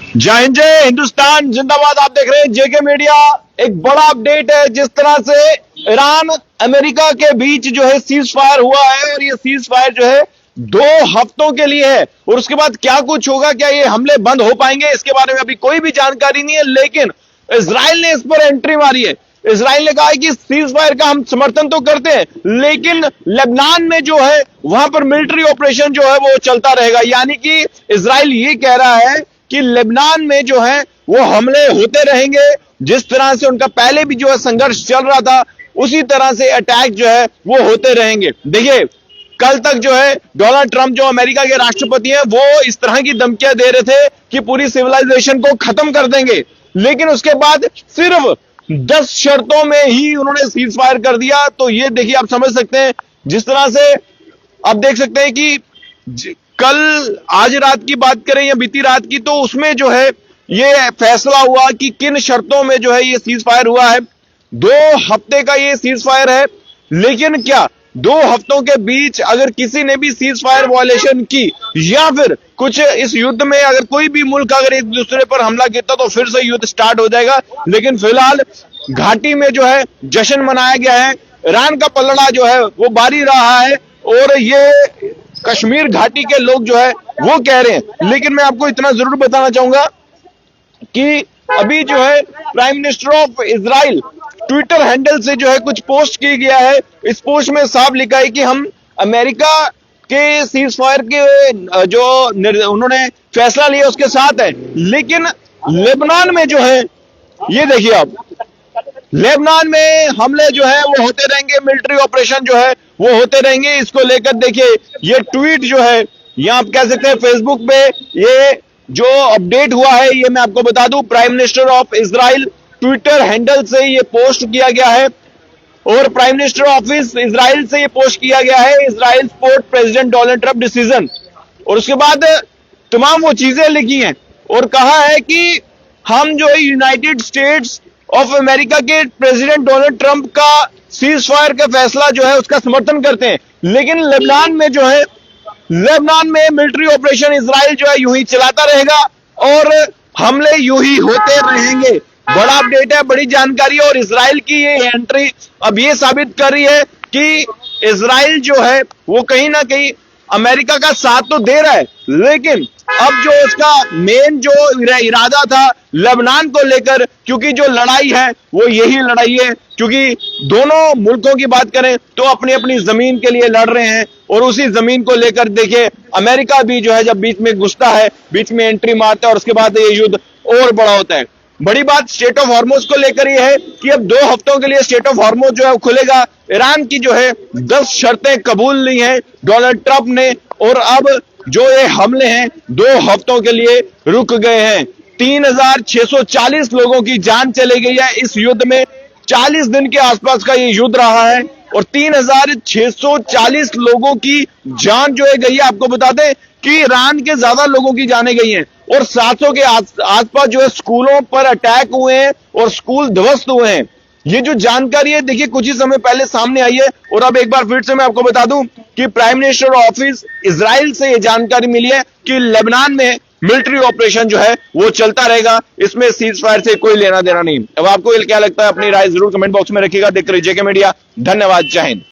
जय हिंद, जय हिंदुस्तान जिंदाबाद। आप देख रहे हैं जेके मीडिया। एक बड़ा अपडेट है, जिस तरह से ईरान अमेरिका के बीच जो है सीज फायर हुआ है, और ये सीज फायर जो है 2 हफ्तों के लिए है। और उसके बाद क्या कुछ होगा, क्या ये हमले बंद हो पाएंगे, इसके बारे में अभी कोई भी जानकारी नहीं है। लेकिन इजराइल ने इस पर एंट्री मारी है। इजराइल ने कहा है कि सीज फायर का हम समर्थन तो करते हैं, लेकिन लेबनान में जो है वहां पर मिलिट्री ऑपरेशन जो है वो चलता रहेगा। यानी कि इजराइल ये कह रहा है कि लेबनान में जो है वो हमले होते रहेंगे। जिस तरह से उनका पहले भी जो है संघर्ष चल रहा था, उसी तरह से अटैक जो है वो होते रहेंगे। देखिए, कल तक जो है डोनाल्ड ट्रंप जो अमेरिका के राष्ट्रपति हैं, वो इस तरह की धमकियां दे रहे थे कि पूरी सिविलाइजेशन को खत्म कर देंगे। लेकिन उसके बाद सिर्फ 10 शर्तों में ही उन्होंने सीज फायर कर दिया। तो ये देखिए, आप समझ सकते हैं जिस तरह से आप देख सकते हैं कि कल आज रात की बात करें या बीती रात की, तो उसमें जो है ये फैसला हुआ कि किन शर्तों में जो है ये सीज फायर हुआ है। 2 हफ्ते का ये सीज फायर है। लेकिन क्या 2 हफ्तों के बीच अगर किसी ने भी सीज फायर वायलेशन की, या फिर कुछ इस युद्ध में अगर कोई भी मुल्क अगर एक दूसरे पर हमला किया, तो फिर से युद्ध स्टार्ट हो जाएगा। लेकिन फिलहाल घाटी में जो है जश्न मनाया गया है। ईरान का पलड़ा जो है वो बारी रहा है, और ये कश्मीर घाटी के लोग जो है वो कह रहे हैं। लेकिन मैं आपको इतना जरूर बताना चाहूंगा कि अभी जो है prime minister of Israel Twitter handle से जो है कुछ पोस्ट किया गया है। इस पोस्ट में साफ लिखा है कि हम अमेरिका के सीज फायर के जो उन्होंने फैसला लिया उसके साथ है। लेकिन लेबनान में जो है, ये देखिए आप, लेबनान में हमले जो है वो होते रहेंगे, मिलिट्री ऑपरेशन जो है वो होते रहेंगे। इसको लेकर देखिए, ये ट्वीट जो है, यहां आप कह सकते हैं फेसबुक पे ये जो अपडेट हुआ है, ये मैं आपको बता दूं, prime minister of Israel Twitter handle से ये पोस्ट किया गया है, और प्राइम मिनिस्टर ऑफिस इजराइल से ये पोस्ट किया गया है, Israel support president Donald Trump decision. और उसके बाद तमाम वो चीजें लिखी हैं, और कहा है कि हम जो है यूनाइटेड स्टेट्स ऑफ अमेरिका के प्रेसिडेंट डोनाल्ड ट्रंप का सीज फायर का फैसला जो है उसका समर्थन करते हैं। लेकिन लेबनान में जो है, लेबनान में मिलिट्री ऑपरेशन इजराइल जो है यूं ही चलाता रहेगा, और हमले यूं ही होते रहेंगे। बड़ा अपडेट है, बड़ी जानकारी है। और इजराइल की ये एंट्री अब ये साबित कर रही है कि इजराइल जो है वो कहीं ना कहीं अमेरिका का साथ तो दे रहा है, लेकिन अब जो उसका मेन जो इरादा था लेबनान को लेकर, क्योंकि जो लड़ाई है वो यही लड़ाई है, क्योंकि दोनों मुल्कों की बात करें तो अपनी अपनी जमीन के लिए लड़ रहे हैं। और उसी जमीन को लेकर देखिए, अमेरिका भी जो है जब बीच में घुसता है, बीच में एंट्री मारता है, और उसके बाद ये युद्ध और बड़ा होता है। बड़ी बात स्टेट ऑफ हॉर्मुज को लेकर यह है कि अब 2 हफ्तों के लिए स्टेट ऑफ हॉर्मुज जो है खुलेगा। ईरान की जो है 10 शर्तें कबूल ली हैं डोनाल्ड ट्रंप ने, और अब जो ये हमले हैं 2 हफ्तों के लिए रुक गए हैं। 3640 लोगों की जान चली गई है इस युद्ध में। 40 दिन के आसपास का ये युद्ध रहा है, और 3640 लोगों की जान जो है गई है। आपको बता दें कि ईरान के ज्यादा लोगों की जानें गई हैं, और 700 के आसपास जो है स्कूलों पर अटैक हुए हैं, और स्कूल ध्वस्त हुए हैं। ये जो जानकारी है देखिए कुछ ही समय पहले सामने आई है। और अब एक बार फिर से मैं आपको बता दूं कि प्राइम मिनिस्टर ऑफिस इजराइल से ये जानकारी मिली है कि लेबनान में मिलिट्री ऑपरेशन जो है वो चलता रहेगा। इसमें सीज फायर से कोई लेना देना नहीं। अब आपको क्या लगता है, अपनी राय जरूर कमेंट बॉक्स में रखिएगा। देखते रहिए जेके मीडिया। धन्यवाद, जय हिंद।